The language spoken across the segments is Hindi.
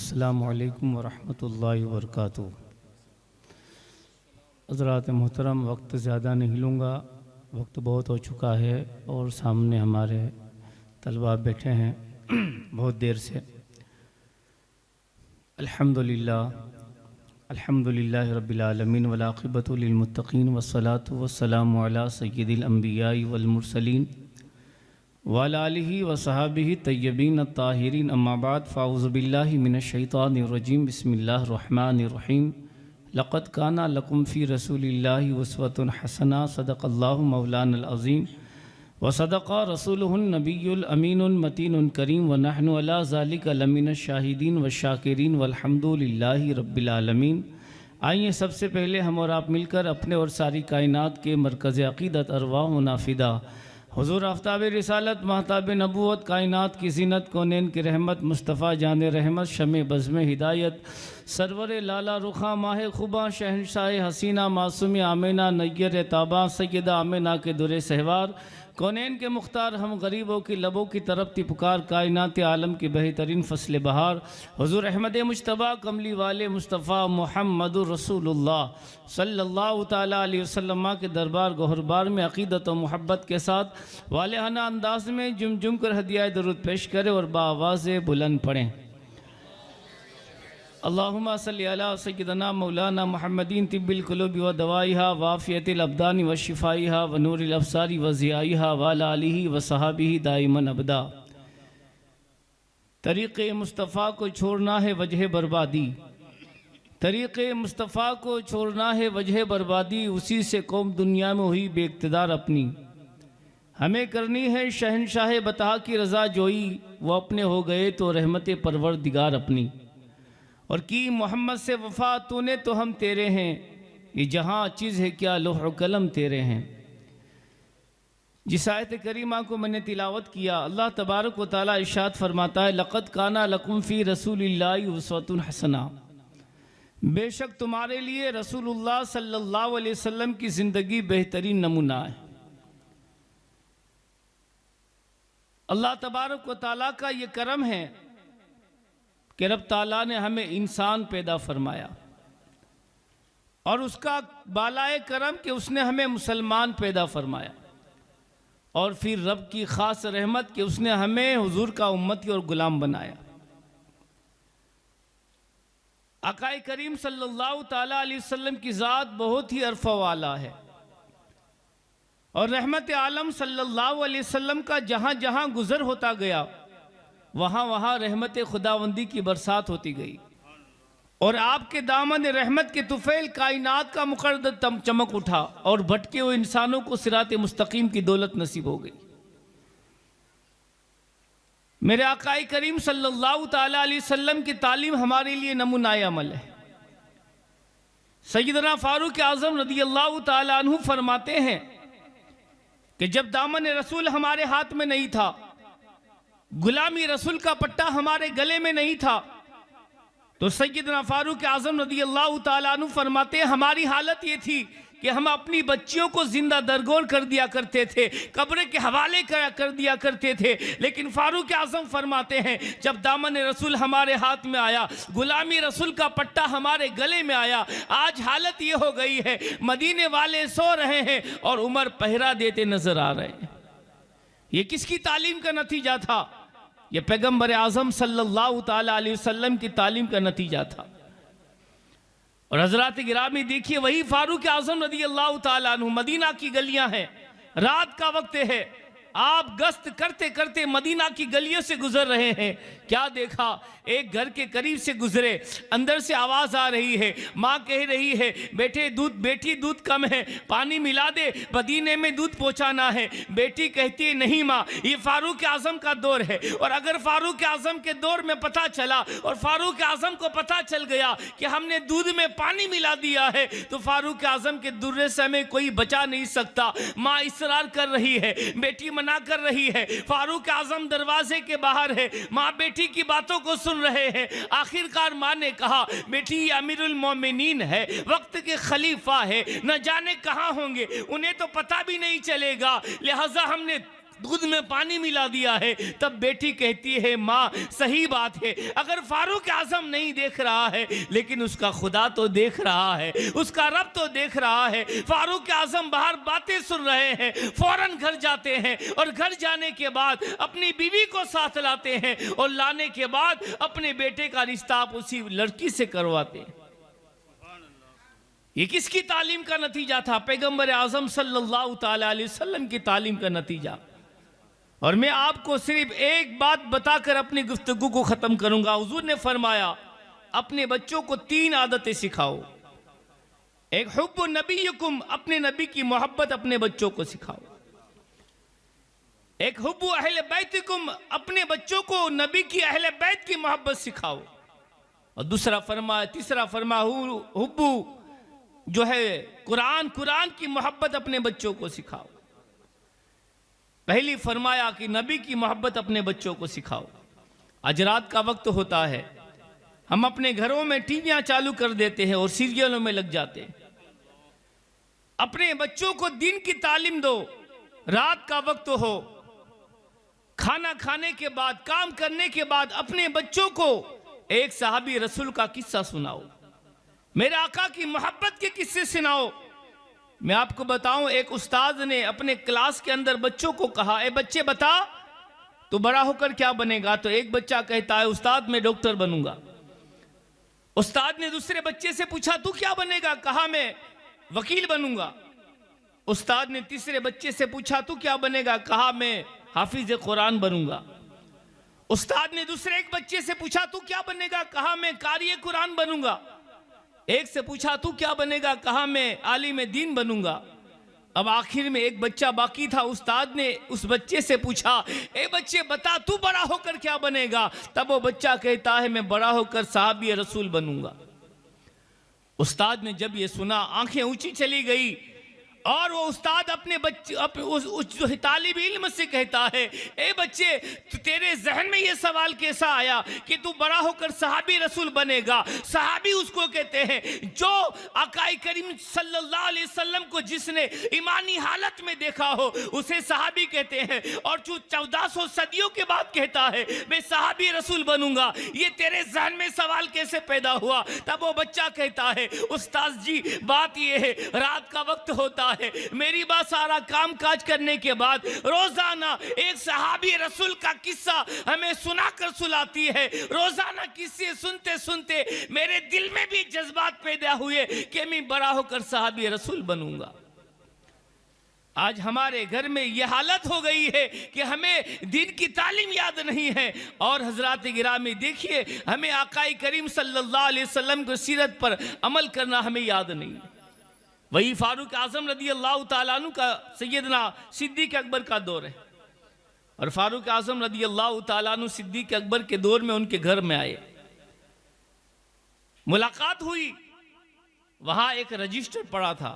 अस्सलामु अलैकुम वरहमतुल्लाहि वबरकातुहू। हज़रात मोहतरम, वक्त ज़्यादा नहीं लूँगा, वक्त बहुत हो चुका है और सामने हमारे तलबा बैठे हैं बहुत देर से। अल्हम्दुलिल्लाह रब्बिल आलमीन वल आक़िबतु लिल मुत्तक़ीन वस्सलातु वस्सलामु अला सय्यिदिल अंबियाइ वल मुरसलीन वाला आलिहि व सहाबिहि तय्यबीन अत्ताहिरीन, अम्मा बाद, फ़ाऊज़ु बिल्लाहि मिनश शैतानिर रजीम, बिस्मिल्लाहिर रहमानिर रहीम। लक़द काना लकुम फ़ी रसूलिल्लाहि उस्वतुन हसना, सदक़ल्लाहु मौलानल अज़ीम व सदक़ा रसूलुहुन नबियुल अमीनुल मतीनुल करीम व नहनु अला ज़ालिका लमिनश शाहिदीन व शाकिरीन वल्हम्दुलिल्लाहि रब्बिल आलमीन। आइए सबसे पहले हम और आप मिलकर अपने और सारी कायनात के मरकज़ अक़ीदत अरवाह व नाफिदा हुज़ूर आफ्ताब रिसालत महताब नबूवत, कायनात की ज़ीनत, कौनैन की रहमत, मुस्तफ़ा जान रहमत, शमे बज़्म हिदायत, सरवर लाला रुखा माह खुबा, शहनशाह हसीना, मासूम आमिना, नय्यर ताबा, सैयदा आमिना के दुरे सहवार, कौनैन के मुख्तार, हम गरीबों की लबों की तरफ थी पुकार, कायनात आलम की बेहतरीन फसल बहार, हुज़ूर अहमद मुज्तबा कमली वाले मुस्तफ़ा मुहम्मदुर रसूलुल्लाह सल्लल्लाहु ताला अलैहि वसल्लम के दरबार गौहरबार में अक़ीदत व मोहब्बत के साथ वालेहाना अंदाज में जुम जुम कर हदिया दरूद पेश करें और बाआवाज़ बुलंद पढ़ें। अल्लाहुम्मा सल्लि अला सय्यिदना मौलाना मुहम्मदीन तिब्बिल कुलूबि व दवाइहा वाफ़ियतिल अब्दानी व शिफ़ाइहा व नूरिल अब्सारी व ज़ियाइहा व अला आलिहि व सहाबिहि दाइमन अबदा। तरीक़े मुस्तफ़ा को छोड़ना है वजह बर्बादी, तरीक़े मुस्तफ़ा को छोड़ना है वजह बर्बादी, उसी से कौम दुनिया में हुई बेइक़्तिदार अपनी। हमें करनी है शहनशाह बता की रज़ा जोई, वो अपने हो गए तो रहमत परवरदिगार अपनी। और की मोहम्मद से वफ़ा तूने तो हम तेरे हैं, ये जहाँ चीज़ है क्या लौह कलम तेरे हैं। जिस आयत करीमा को मैंने तिलावत किया, अल्लाह तबारक व तआला इरशाद फरमाता है, लक़द काना लकुम फ़ी रसूलिल्लाहि उस्वतुन हसना, बेशक तुम्हारे लिए रसूलुल्लाह सल्लल्लाहु अलैहि वसल्लम की ज़िंदगी बेहतरीन नमूना है। अल्लाह तबारक व तआला का ये करम है कि रब ताला ने हमें इंसान पैदा फरमाया, और उसका बालाए करम कि उसने हमें मुसलमान पैदा फरमाया, और फिर रब की ख़ास रहमत कि उसने हमें हुजूर का उम्मती और ग़ुलाम बनाया। आक़ाए करीम सल्लल्लाहु ताला अलैहि वसल्लम की ज़ात बहुत ही अरफ़ा वाला है, और रहमत आलम सल्लल्लाहु अलैहि वसल्लम का जहाँ जहाँ गुज़र होता गया वहाँ वहाँ रहमत खुदावंदी की बरसात होती गई, और आपके दामन रहमत के तुफ़ैल कायनात का मुक़द्दर चमक उठा, और भटके हुए इंसानों को सिरात मुस्तकीम की दौलत नसीब हो गई। मेरे आक़ाए करीम सल्लल्लाहु ताला अलैहि वसल्लम की तालीम हमारे लिए नमूनाए अमल है। सैयदना फ़ारूक आज़म रज़ियल्लाहु ताला अन्हु फरमाते हैं कि जब दामन रसूल हमारे हाथ में नहीं था, गुलामी रसूल का पट्टा हमारे गले में नहीं था, तो सैयदना फ़ारूक आज़म रज़ियल्लाहु ताला अन्हु फरमाते हैं, हमारी हालत ये थी कि हम अपनी बच्चियों को जिंदा दरगोर कर दिया करते थे, कब्र के हवाले कर दिया करते थे। लेकिन फ़ारूक आज़म फरमाते हैं, जब दामन रसूल हमारे हाथ में आया, गुलामी रसूल का पट्टा हमारे गले में आया, आज हालत ये हो गई है, मदीने वाले सो रहे हैं और उमर पहरा देते नजर आ रहे हैं। ये किसकी तालीम का नतीजा था? ये पैगंबर आज़म सल्लल्लाहु ताला अलैहि वसल्लम की तालीम का नतीजा था। और हज़रात गिरामी देखिए, वही फ़ारूक आज़म रज़ियल्लाहु ताला अन्हु, मदीना की गलियां हैं, रात का वक्त है, आप गश्त करते करते मदीना की गलियों से गुजर रहे हैं, क्या देखा, एक घर के करीब से गुजरे, अंदर से आवाज़ आ रही है, माँ कह रही है, बेटी दूध कम है, पानी मिला दे, मदीने में दूध पहुँचाना है। बेटी कहती है, नहीं माँ, ये फ़ारूक आज़म का दौर है, और अगर फ़ारूक आज़म के दौर में पता चला और फ़ारूक आज़म को पता चल गया कि हमने दूध में पानी मिला दिया है, तो फ़ारूक आज़म के दुर्रे से हमें कोई बचा नहीं सकता। माँ इसरार कर रही है, बेटी मना कर रही है, फ़ारूक आज़म दरवाजे के बाहर है, माँ बेटी की बातों को सुन रहे हैं। आखिरकार माँ ने कहा, बेटी अमीरुल मोमिनीन है, वक्त के खलीफा है, न जाने कहाँ होंगे, उन्हें तो पता भी नहीं चलेगा, लिहाजा हमने दूध में पानी मिला दिया है। तब बेटी कहती है माँ सही बात है, अगर फारूक आजम नहीं देख रहा है लेकिन उसका खुदा तो देख रहा है, उसका रब तो देख रहा है। फारूक आजम बाहर बातें सुन रहे हैं, फौरन घर जाते हैं और घर जाने के बाद अपनी बीवी को साथ लाते हैं और लाने के बाद अपने बेटे का रिश्ता आप उसी लड़की से करवाते हैं। ये किसकी तालीम का नतीजा था? पैगंबर आजम सल्लल्लाहु ताला अलैहि वसल्लम की तालीम का नतीजा। और मैं आपको सिर्फ एक बात बताकर अपनी गुफ्तगू को खत्म करूंगा। हुजूर ने फरमाया अपने बच्चों को 3 आदतें सिखाओ। एक हुब्बु नबीयकुम, अपने नबी की मोहब्बत अपने बच्चों को सिखाओ। एक हुब्बु अहले बैतिकुम, अपने बच्चों को नबी की अहले बैत की मोहब्बत सिखाओ। और तीसरा फरमा हुब्बु जो है कुरान की मोहब्बत अपने बच्चों को सिखाओ। पहली फरमाया कि नबी की मोहब्बत अपने बच्चों को सिखाओ। आज रात का वक्त होता है, हम अपने घरों में टीवियां चालू कर देते हैं और सीरियलों में लग जाते हैं। अपने बच्चों को दीन की तालीम दो। रात का वक्त हो, खाना खाने के बाद, काम करने के बाद अपने बच्चों को एक सहाबी रसूल का किस्सा सुनाओ, मेरे आका की मोहब्बत के किस्से सुनाओ। मैं आपको बताऊं, एक उस्ताद ने अपने क्लास के अंदर बच्चों को कहा, ए बच्चे बता तो बड़ा होकर क्या बनेगा? तो एक बच्चा कहता है उस्ताद मैं डॉक्टर बनूंगा। उस्ताद ने दूसरे बच्चे से पूछा तू क्या बनेगा? कहा मैं वकील बनूंगा। उस्ताद ने तीसरे बच्चे से पूछा तू क्या बनेगा? कहा मैं हाफिज कुरान बनूंगा। उस्ताद ने दूसरे एक बच्चे से पूछा तू क्या बनेगा? कहा मैं कारी कुरान बनूंगा। एक से पूछा तू क्या बनेगा? कहा मैं आलिम दीन बनूंगा। अब आखिर में एक बच्चा बाकी था। उस्ताद ने उस बच्चे से पूछा, ए बच्चे बता तू बड़ा होकर क्या बनेगा? तब वो बच्चा कहता है मैं बड़ा होकर साहबी रसूल बनूंगा। उस्ताद ने जब ये सुना आंखें ऊंची चली गई और वो उस्ताद अपने बच्चे उस जो तालिब इल्म से कहता है, ए बच्चे तेरे जहन में ये सवाल कैसा आया कि तू बड़ा होकर सहाबी रसूल बनेगा? सहाबी उसको कहते हैं जो आकाए करीम सल्लल्लाहु अलैहि वसल्लम को जिसने ईमानी हालत में देखा हो उसे सहाबी कहते हैं। और जो 1400 सदियों के बाद कहता है मैं सहाबी रसूल बनूंगा, ये तेरे जहन में सवाल कैसे पैदा हुआ? तब वो बच्चा कहता है उस्ताद जी बात ये है, रात का वक्त होता है, मेरी बात सारा काम काज करने के बाद रोजाना एक सहाबी रसूल का किस्सा हमें सुनाकर सुलाती है। रोजाना किस्से सुनते सुनते मेरे दिल में भी जज्बात पैदा हुए कि मैं बड़ा होकर सहाबी रसूल बनूंगा। आज हमारे घर में यह हालत हो गई है कि हमें दीन की तालीम याद नहीं है। और हजरात गिरामी देखिए, हमें आकाए करीम सल्लल्लाहु अलैहि वसल्लम की सीरत पर अमल करना हमें याद नहीं। वही फारूक आजम रदी अल्लाह ताला अन्हु का सैयदना सिद्दीक अकबर का दौर है। और फारूक आजम रदी अल्लाह ताला अन्हु सिद्दीक अकबर के दौर में उनके घर में आए, मुलाकात हुई। वहां एक रजिस्टर पड़ा था।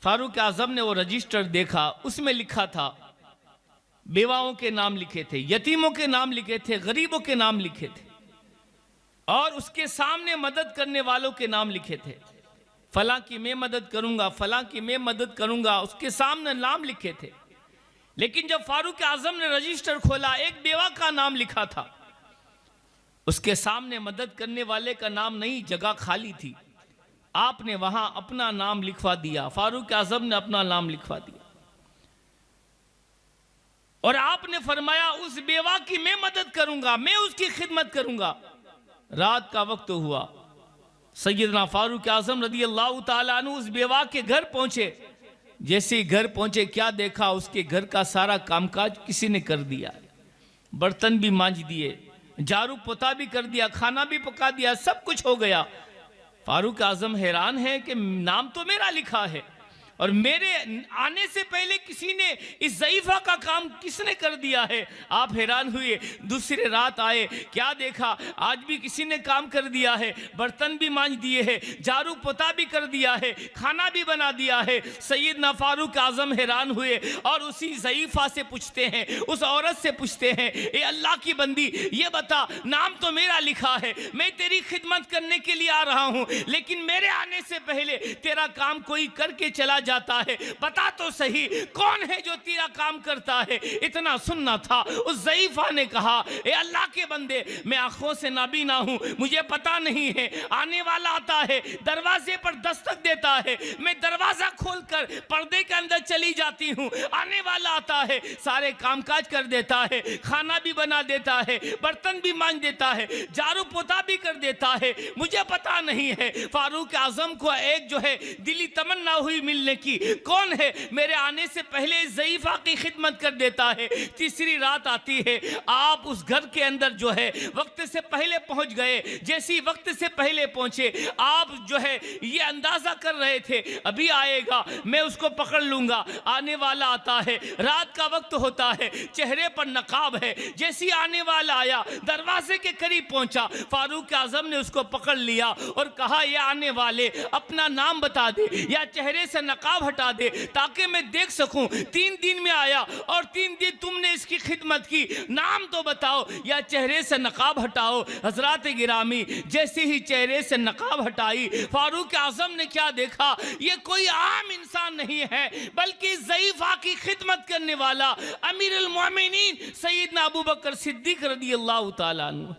फारूक आजम ने वो रजिस्टर देखा, उसमें लिखा था बेवाओं के नाम लिखे थे, यतीमों के नाम लिखे थे, गरीबों के नाम लिखे थे और उसके सामने मदद करने वालों के नाम लिखे थे। फलां की मैं मदद करूंगा, फलां की मैं मदद करूंगा, उसके सामने नाम लिखे थे। लेकिन जब फारूक आजम ने रजिस्टर खोला, एक बेवा का नाम लिखा था, उसके सामने मदद करने वाले का नाम नहीं, जगह खाली थी। आपने वहां अपना नाम लिखवा दिया, फारूक आजम ने अपना नाम लिखवा दिया और आपने फरमाया उस बेवा की मैं मदद करूंगा, मैं उसकी खिदमत करूंगा। रात का वक्त हुआ, सैयदना फारूक आजम रदी अल्लाह ताला अन्हु उस बेवा के घर पहुंचे। जैसे ही घर पहुंचे क्या देखा, उसके घर का सारा कामकाज किसी ने कर दिया, बर्तन भी मांज दिए, झाड़ू पोता भी कर दिया, खाना भी पका दिया, सब कुछ हो गया। फारूक आजम हैरान है कि नाम तो मेरा लिखा है और मेरे आने से पहले किसी ने इस ज़ईफ़ा का काम किसने कर दिया है। आप हैरान हुए। दूसरे रात आए, क्या देखा, आज भी किसी ने काम कर दिया है, बर्तन भी मांज दिए हैं, झाड़ू पोता भी कर दिया है, खाना भी बना दिया है। सैयदना फारूक आजम हैरान हुए और उसी ज़ईफ़ा से पूछते हैं, उस औरत से पूछते हैं, ए अल्लाह की बंदी ये बता, नाम तो मेरा लिखा है, मैं तेरी खिदमत करने के लिए आ रहा हूँ, लेकिन मेरे आने से पहले तेरा काम कोई करके चला जाता है, बता तो सही कौन है जो तेरा काम करता है। इतना सुनना था। उस ज़ईफ़ा ने कहा, ए अल्लाह के बंदे, मैं आंखों से नाबीना हूँ, मुझे पता नहीं है। आने वाला आता है, दरवाजे पर दस्तक देता है, मैं दरवाजा खोलकर पर्दे के अंदर चली जाती हूँ। आने वाला आता है, सारे कामकाज कर देता है, खाना भी बना देता है, बर्तन भी मांज देता है, झाड़ू पोता भी कर देता है, मुझे पता नहीं है। फारूक आजम को एक जो है दिली तमन्ना हुई मिलने की, कौन है मेरे आने से पहले ज़ईफ़ा की खिदमत कर देता है। तीसरी रात आती है, आप उस घर के अंदर जो है वक्त से पहले पहुंच गए। जैसी वक्त से पहले पहुंचे, आप जो है ये अंदाजा कर रहे थे अभी आएगा, मैं उसको पकड़ लूंगा। आने वाला आता है, रात का वक्त होता है, चेहरे पर नकाब है। जैसी आने वाला आया, दरवाजे के करीब पहुंचा, फारूक आजम ने उसको पकड़ लिया और कहा, ये आने वाले अपना नाम बता दे या चेहरे से नकाब हटा दे ताकि मैं देख सकूं 3 दिन में आया और 3 दिन तुमने इसकी खिदमत की, नाम तो बताओ या चेहरे से नकाब हटाओ। हजरात गिरामी, जैसे ही चेहरे से नकाब हटाई, फारूक आजम ने क्या देखा, ये कोई आम इंसान नहीं है बल्कि ज़ईफ़ा की खिदमत करने वाला अमीरुल मोमिनीन सैयदना अबू बकर सिद्दीक रज़ियल्लाहु ताला अन्हु।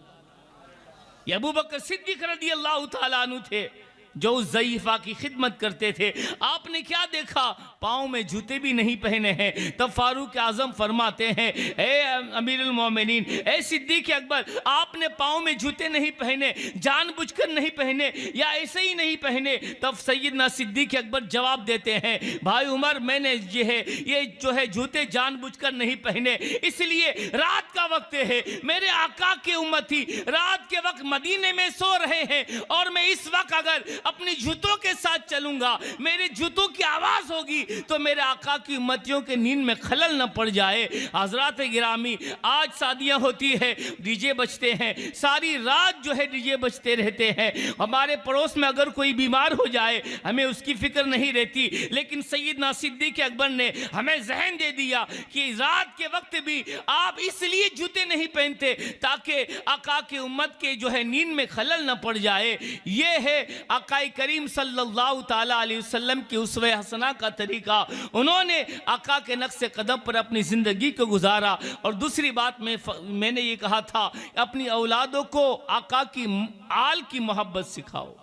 ये अबू बकर सिद्दीक रज़ियल्लाहु ताला अन्हु थे जो उस ज़ईफ़ा की खिदमत करते थे। आपने क्या देखा, पाँव में जूते भी नहीं पहने हैं। तब फारूक आजम फरमाते हैं, ए अमीरुल मोमिनीन, ए सिद्दीक अकबर, आपने पाँव में जूते नहीं पहने, जानबूझकर नहीं पहने या ऐसे ही नहीं पहने। तब सैयदना सिद्दीक अकबर जवाब देते हैं, भाई उमर, मैंने ये जो है जूते जानबूझकर नहीं पहने, इसलिए रात का वक्त है, मेरे आका के उम्मती रात के वक्त मदीने में सो रहे हैं और मैं इस वक्त अगर अपनी जूतों के साथ चलूंगा, मेरे जूतों की आवाज होगी तो मेरे आका की उम्मतियों के नींद में खलल न पड़ जाए। हजरात गिरामी, आज शादियां होती है, डीजे बजते हैं, सारी रात जो है डीजे बजते रहते हैं। हमारे पड़ोस में अगर कोई बीमार हो जाए, हमें उसकी फिक्र नहीं रहती, लेकिन सैयदना सिद्दीक अकबर ने हमें ज़हन दे दिया कि रात के वक्त भी आप इसलिए जूते नहीं पहनते ताकि आका की उम्मत के जो है नींद में खलल न पड़ जाए। ये है आका करीम सल्लल्लाहु ताला अलैहि वसल्लम की उसवे हसना का तरीका। उन्होंने आका के नक्शे कदम पर अपनी ज़िंदगी को गुजारा। और दूसरी बात मैंने ये कहा था, अपनी औलादों को आका की आल की मोहब्बत सिखाओ,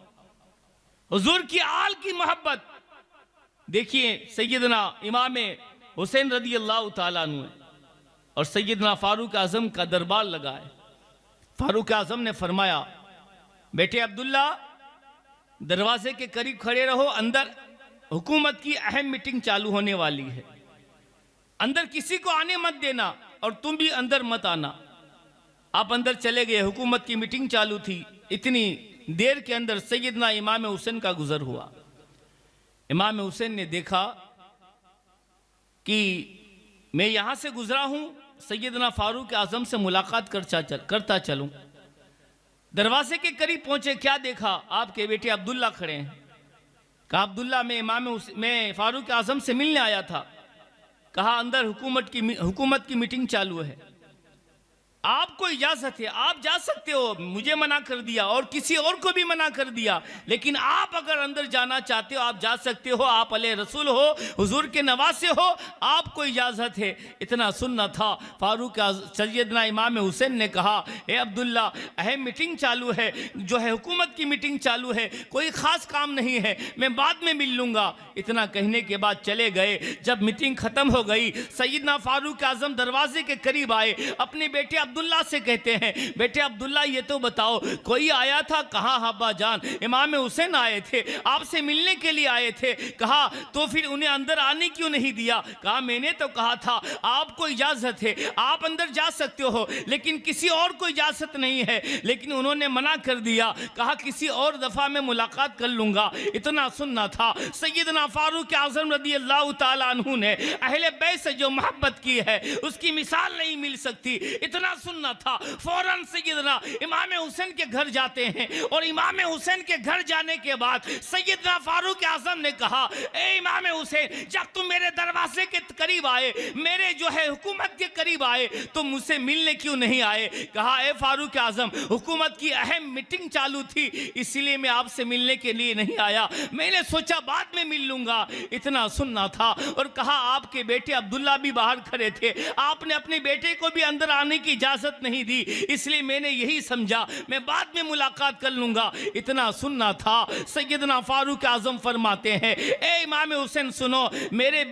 हुजूर की आल की मोहब्बत। देखिए, सैयदना इमाम हुसैन रज़ियल्लाहु ताला अन्हु और सैयदना फारूक आजम का दरबार लगा है। फारूक आजम ने फरमाया, बेटे अब्दुल्ला, दरवाजे के करीब खड़े रहो, अंदर हुकूमत की अहम मीटिंग चालू होने वाली है, अंदर किसी को आने मत देना और तुम भी अंदर मत आना। आप अंदर चले गए, हुकूमत की मीटिंग चालू थी। इतनी देर के अंदर सैयदना इमाम हुसैन का गुजर हुआ। इमाम हुसैन ने देखा कि मैं यहां से गुजरा हूं, सैयदना फारूक आजम से मुलाकात करता चलूं। दरवाजे के करीब पहुंचे, क्या देखा, आपके बेटे अब्दुल्ला खड़े हैं। कहा, अब्दुल्ला, मैं फारूक आजम से मिलने आया था। कहा, अंदर हुकूमत की मीटिंग चालू है, आपको इजाजत है, आप जा सकते हो। मुझे मना कर दिया और किसी और को भी मना कर दिया, लेकिन आप अगर अंदर जाना चाहते हो आप जा सकते हो। आप अले रसूल हो, हुजूर के नवासे हो, आपको इजाजत है। इतना सुनना था। फारूक सैयदना इमाम हुसैन ने कहा, ए अब्दुल्ला, अहम मीटिंग चालू है, जो है हुकूमत की मीटिंग चालू है, कोई खास काम नहीं है, मैं बाद में मिल लूंगा। इतना कहने के बाद चले गए। जब मीटिंग खत्म हो गई, सैयदना फारूक आजम दरवाजे के करीब आए, अपने बेटे अब्दुल्ला से कहते हैं, बेटे अब्दुल्ला, ये तो बताओ, कोई आया था? कहा, अब्बा जान, इमाम हुसैन आए थे, आपसे मिलने के लिए आए थे। कहा, तो फिर उन्हें अंदर आने क्यों नहीं दिया? कहा, मैंने तो कहा था आपको इजाजत है, आप अंदर जा सकते हो, लेकिन किसी और को इजाजत नहीं है, लेकिन उन्होंने मना कर दिया। कहा, किसी और दफा में मुलाकात कर लूंगा। इतना सुनना था। सैयदना फारूक आजम रज़ियल्लाहु ताला अन्हु ने अहले बैत से जो मोहब्बत की है उसकी मिसाल नहीं मिल सकती। इतना सुनना था। फौरन सैयदना इमाम हुसैन के घर जाते हैं और इमाम हुसैन के घर जाने के बाद सैयदना फारूक आजम ने कहा, ए इमाम हुसैन, जब तुम मेरे दरवाजे के करीब आए, मेरे जो है हुकूमत के करीब आए, तो मुझसे मिलने क्यों नहीं आए? कहा, ए फारूक आजम, हुकूमत की अहम मीटिंग चालू थी, इसलिए मैं आपसे मिलने के लिए नहीं आया, मैंने सोचा बाद में मिल लूंगा। इतना सुनना था। और कहा, आपके बेटे अब्दुल्ला भी बाहर खड़े थे, आपने अपने बेटे को भी अंदर आने की इजाजत नहीं दी, इसलिए मैंने यही समझा मैं बाद में मुलाकात कर लूंगा। इतना सुनना था। सैयदना फारूक आजम फरमाते हैं, ए इमाम हुसैन सुनो, मेरा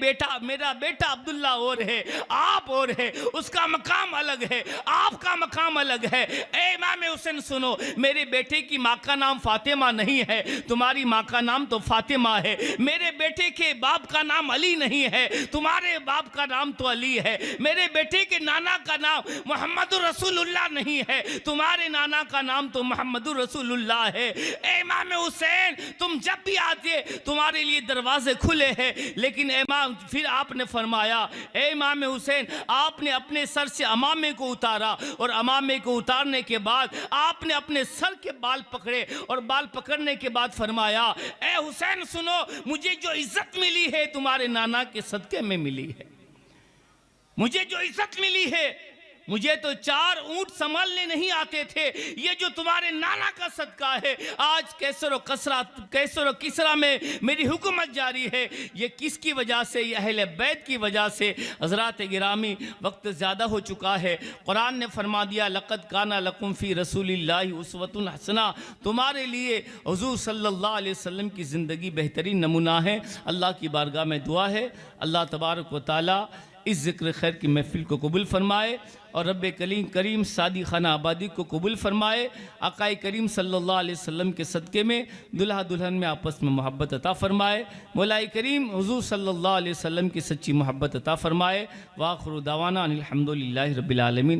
बेटा अब्दुल्ला और है, आप और है, उसका मकाम अलग है, आपका मकाम अलग है। ए इमाम हुसैन सुनो, मेरे बेटे की माँ का नाम फातिमा नहीं है, तुम्हारी माँ का नाम तो फातिमा है। मेरे बेटे के बाप का नाम अली नहीं है, तुम्हारे बाप का नाम तो अली है। मेरे बेटे के नाना का नाम मोहम्मदुर रसूलुल्लाह नहीं है, तुम्हारे नाना का नाम तो मोहम्मदुर रसूलुल्लाह है। ए इमाम हुसैन, तुम जब भी आते तुम्हारे लिए दरवाजे खुले हैं। लेकिन इमाम, फिर आपने फरमाया, ए इमाम हुसैन, आपने अपने सर से अमामे को उतारा और अमामे को उतारने के बाद आपने अपने सर के बाल पकड़े और बाल पकड़ने के बाद फरमाया, ए हुसैन सुनो, मुझे जो इज्जत मिली है तुम्हारे नाना के सदके में मिली है। मुझे जो इज्जत मिली है, मुझे तो 4 ऊंट संभालने नहीं आते थे, ये जो तुम्हारे नाना का सदका है। आज कैसर व किसरा में मेरी हुकूमत जारी है, ये किसकी वजह से? ये अहले बैत की वजह से। हज़रात गिरामी, वक्त ज़्यादा हो चुका है। कुरान ने फरमा दिया, लक़द काना लकुम फ़ी रसूलिल्लाहि उस्वतुन हसना, तुम्हारे लिए हुज़ूर सल्लल्लाहु अलैहि वसल्लम की ज़िंदगी बेहतरीन नमूना है। अल्लाह की बारगाह में दुआ है, अल्लाह तबारक व तआला इस ज़िक्र खैर की महफ़िल को कबूल फरमाए और रब करीम सादी खाना आबादी को कबूल फरमाए। आक़ाए करीम सल्लल्लाहु अलैहि वसल्लम के सदक़े में दुल्हा दुल्हन में आपस में मोहब्बत अता फरमाए। मौलाए करीम हुज़ूर सल्लल्लाहु अलैहि वसल्लम की सच्ची मोहब्बत अता फरमाए। व आख़िरु दावाना अनिल हम्दुलिल्लाहि रब्बिल आलमीन।